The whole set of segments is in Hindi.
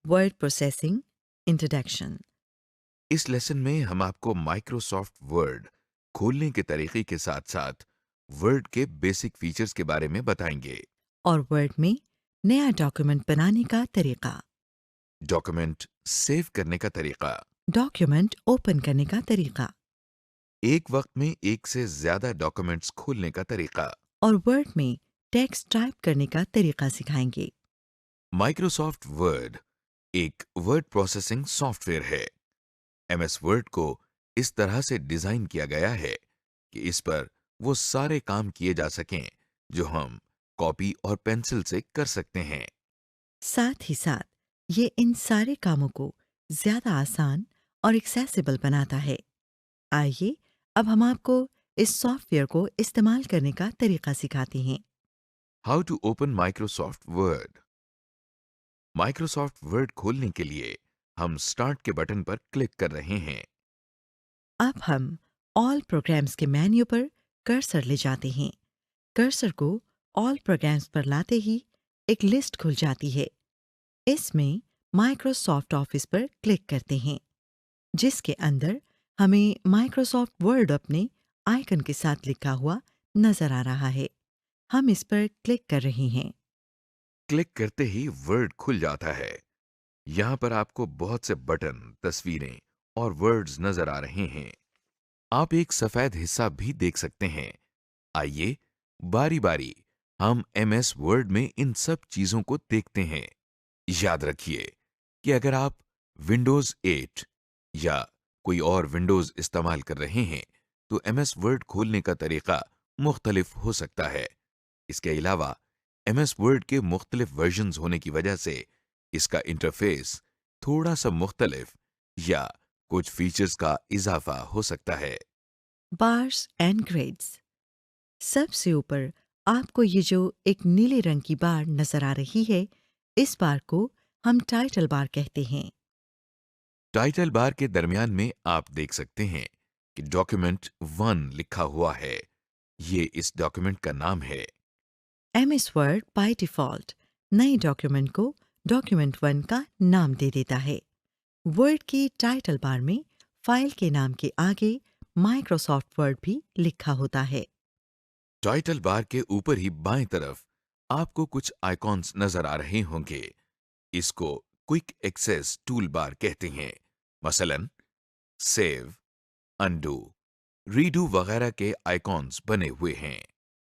Word processing introduction. इस लेसन में हम आपको माइक्रोसॉफ्ट वर्ड खोलने के तरीके के साथ-साथ वर्ड के बेसिक फीचर्स के बारे में बताएंगे। और वर्ड में नया डॉक्यूमेंट बनाने का तरीका, डॉक्यूमेंट सेव करने का तरीका, डॉक्यूमेंट ओपन करने का तरीका एक वक्त में एक से ज्यादा डॉक्यूमेंट्स खोलने का तरीका। और वर्ड में टेक्स्ट टाइप करने का तरीका सिखाएंगे। माइक्रोसॉफ्ट वर्ड एक वर्ड प्रोसेसिंग सॉफ्टवेयर है। एमएस वर्ड को इस तरह से डिजाइन किया गया है कि इस पर वो सारे काम किए जा सकें जो हम कॉपी और पेंसिल से कर सकते हैं। साथ ही साथ ये इन सारे कामों को ज्यादा आसान और एक्सेसिबल बनाता है। आइए अब हम आपको इस सॉफ्टवेयर को इस्तेमाल करने का तरीका सिखाते हैं। How to open Microsoft Word. Microsoft Word खोलने के लिए हम स्टार्ट के बटन पर क्लिक कर रहे हैं। अब हम ऑल प्रोग्राम्स के मेन्यू पर कर्सर ले जाते हैं। कर्सर को ऑल प्रोग्राम्स पर लाते ही एक लिस्ट खुल जाती है। इसमें माइक्रोसॉफ्ट ऑफिस पर क्लिक करते हैं, जिसके अंदर हमें माइक्रोसॉफ्ट वर्ड अपने आइकन के साथ लिखा हुआ नजर आ रहा है। हम इस पर क्लिक कर रहे हैं। क्लिक करते ही वर्ड खुल जाता है। यहाँ पर आपको बहुत से बटन, तस्वीरें और वर्ड्स नजर आ रहे हैं। आप एक सफेद हिस्सा भी देख सकते हैं। आइए बारी बारी हम एमएस वर्ड में इन सब चीजों को देखते हैं। याद रखिए कि अगर आप विंडोज 8 या कोई और विंडोज इस्तेमाल कर रहे हैं तो एमएस वर्ड खोलने का तरीका मुख्तलिफ हो सकता है। इसके अलावा एमएस वर्ड के मुख्तलिफ वर्जन्स होने की वजह से इसका इंटरफेस थोड़ा सा मुख्तलिफ या कुछ फीचर्स का इजाफा हो सकता है। Bars and grades. सबसे ऊपर आपको ये जो एक नीले रंग की बार नजर आ रही है, इस बार को हम टाइटल बार कहते हैं। टाइटल बार के दरमियान में आप देख सकते हैं कि डॉक्यूमेंट 1 लिखा हुआ है। ये इस डॉक्यूमेंट का नाम है। एमएस वर्ड बाय डिफॉल्ट नए डॉक्यूमेंट को डॉक्यूमेंट 1 का नाम दे देता है। वर्ड की टाइटल बार में फाइल के नाम के आगे माइक्रोसॉफ्ट वर्ड भी लिखा होता है। टाइटल बार के ऊपर ही बाएं तरफ आपको कुछ आइकॉन्स नजर आ रहे होंगे। इसको क्विक एक्सेस टूल बार कहते हैं। मसलन सेव, अनडू, रीडू वगैरह के आइकॉन्स बने हुए हैं।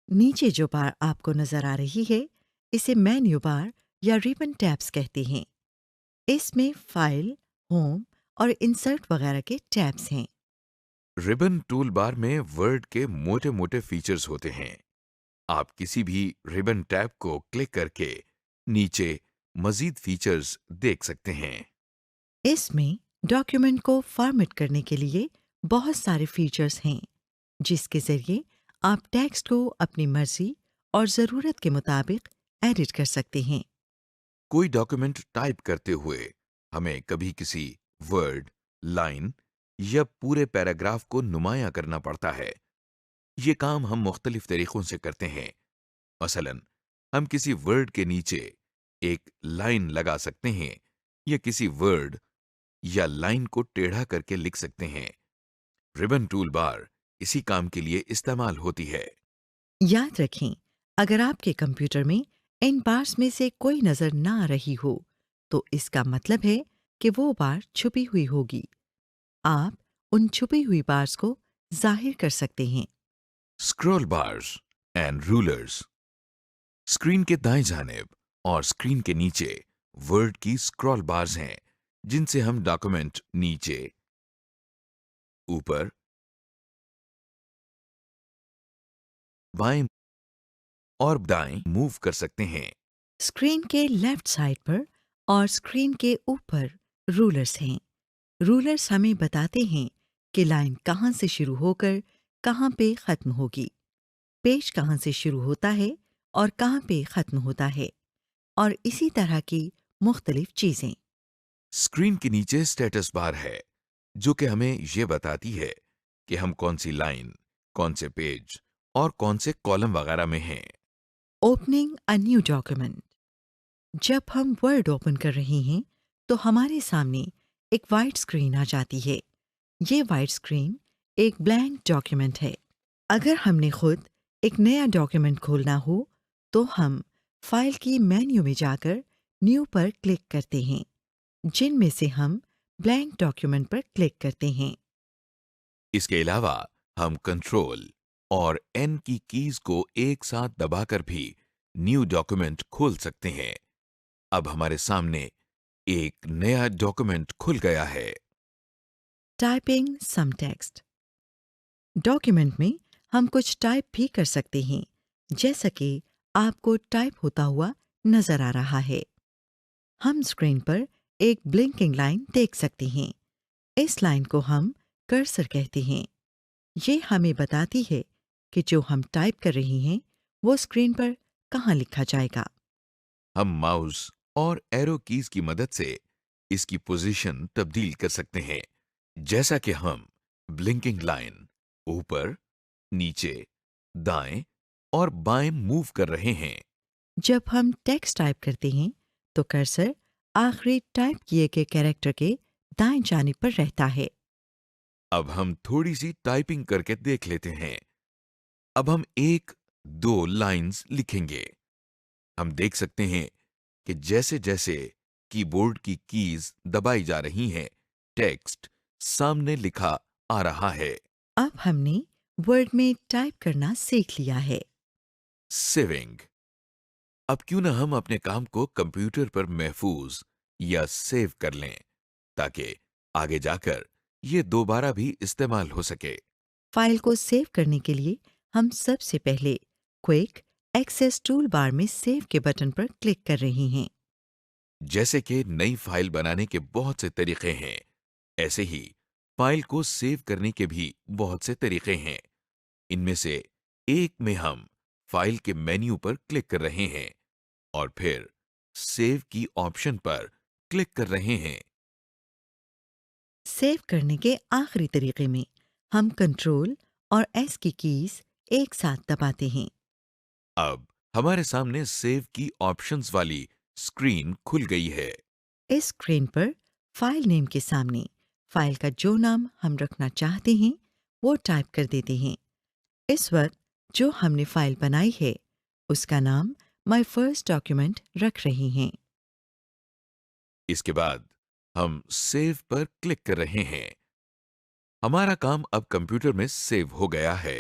नीचे जो बार आपको नजर आ रही है, इसे मेन्यू बार या रिबन टैब्स कहते हैं। इसमें फाइल, होम और इंसर्ट वगैरह के टैब्स हैं। रिबन टूल बार में वर्ड के मोटे मोटे फीचर्स होते हैं। आप किसी भी रिबन टैब को क्लिक करके नीचे मजीद फीचर्स देख सकते हैं। इसमें डॉक्यूमेंट को फॉर्मेट करने के लिए बहुत सारे फीचर्स हैं, जिसके जरिए आप टेक्स्ट को अपनी मर्जी और ज़रूरत के मुताबिक एडिट कर सकते हैं। कोई डॉक्यूमेंट टाइप करते हुए हमें कभी किसी वर्ड, लाइन या पूरे पैराग्राफ को नुमायां करना पड़ता है। ये काम हम मुख्तलिफ तरीकों से करते हैं। मसलन हम किसी वर्ड के नीचे एक लाइन लगा सकते हैं या किसी वर्ड या लाइन को टेढ़ा करके लिख सकते हैं। रिबन टूल बार इसी काम के लिए इस्तेमाल होती है। याद रखें, अगर आपके कंप्यूटर में इन बार्स में से कोई नज़र ना आ रही हो, तो इसका मतलब है कि वो बार छुपी हुई होगी। आप उन छुपी हुई बार्स को जाहिर कर सकते हैं। Scroll bars and rulers. Screen के दाएं जानिब और स्क्रीन के नीचे वर्ड की स्क्रॉल बार्स हैं, जिनसे हम डॉक्यूमेंट नीचे, ऊपर, बाएं और दाएं मूव कर सकते हैं। स्क्रीन के लेफ्ट साइड पर और स्क्रीन के ऊपर रूलर्स हैं। रूलर्स हमें बताते हैं कि लाइन कहाँ से शुरू होकर कहाँ पे ख़त्म होगी, पेज कहाँ से शुरू होता है और कहाँ पे ख़त्म होता है, और इसी तरह की मुख्तलिफ चीज़ें। स्क्रीन के नीचे स्टेटस बार है, जो कि हमें यह बताती है कि हम कौन सी लाइन, कौन से पेज और कौन से कॉलम वगैरह में हैं। Opening a new document. जब हम वर्ड ओपन कर रहे हैं, तो हमारे सामने एक वाइट स्क्रीन आ जाती है। ये वाइट स्क्रीन एक ब्लैंक डॉक्यूमेंट है। अगर हमने खुद एक नया डॉक्यूमेंट खोलना हो तो हम फाइल की मेन्यू में जाकर न्यू पर क्लिक करते हैं, जिनमें से हम ब्लैंक डॉक्यूमेंट पर क्लिक करते हैं। इसके अलावा हम कंट्रोल और एन की कीज को एक साथ दबाकर भी न्यू डॉक्यूमेंट खोल सकते हैं। अब हमारे सामने एक नया डॉक्यूमेंट खुल गया है। टाइपिंग सम टेक्स्ट। डॉक्यूमेंट में हम कुछ टाइप भी कर सकते हैं, जैसा कि आपको टाइप होता हुआ नजर आ रहा है। हम स्क्रीन पर एक ब्लिंकिंग लाइन देख सकते हैं। इस लाइन को हम कर्सर कहते हैं। ये हमें बताती है कि जो हम टाइप कर रहे हैं वो स्क्रीन पर कहाँ लिखा जाएगा। हम माउस और एरो कीज की मदद से इसकी पोजीशन तब्दील कर सकते हैं, जैसा कि हम ब्लिंकिंग लाइन ऊपर, नीचे, दाएं और बाएं मूव कर रहे हैं। जब हम टेक्स्ट टाइप करते हैं तो कर्सर आखिरी टाइप किए गए कैरेक्टर के दाएं जानिब पर रहता है। अब हम थोड़ी सी टाइपिंग करके देख लेते हैं। अब हम एक दो लाइंस लिखेंगे। हम देख सकते हैं कि जैसे जैसे कीबोर्ड की कीज दबाई जा रही हैं, टेक्स्ट सामने लिखा आ रहा है। अब हमने वर्ड में टाइप करना सीख लिया है। सेविंग। अब क्यों ना हम अपने काम को कंप्यूटर पर महफूज या सेव कर लें, ताकि आगे जाकर ये दोबारा भी इस्तेमाल हो सके। फाइल को सेव करने के लिए हम सबसे पहले क्विक एक्सेस टूल बार में सेव के बटन पर क्लिक कर रहे हैं। जैसे कि नई फाइल बनाने के बहुत से तरीके हैं, ऐसे ही फाइल को सेव करने के भी बहुत से तरीके हैं। इनमें से एक में हम फाइल के मेन्यू पर क्लिक कर रहे हैं और फिर सेव की ऑप्शन पर क्लिक कर रहे हैं। सेव करने के आखिरी तरीके में हम कंट्रोल और एस की कीज एक साथ दबाते हैं। अब हमारे सामने सेव की ऑप्शंस वाली स्क्रीन खुल गई है। इस स्क्रीन पर फाइल नेम के सामने फाइल का जो नाम हम रखना चाहते हैं वो टाइप कर देते हैं। इस वक्त जो हमने फाइल बनाई है उसका नाम माय फर्स्ट डॉक्यूमेंट रख रहे हैं। इसके बाद हम सेव पर क्लिक कर रहे हैं। हमारा काम अब कंप्यूटर में सेव हो गया है।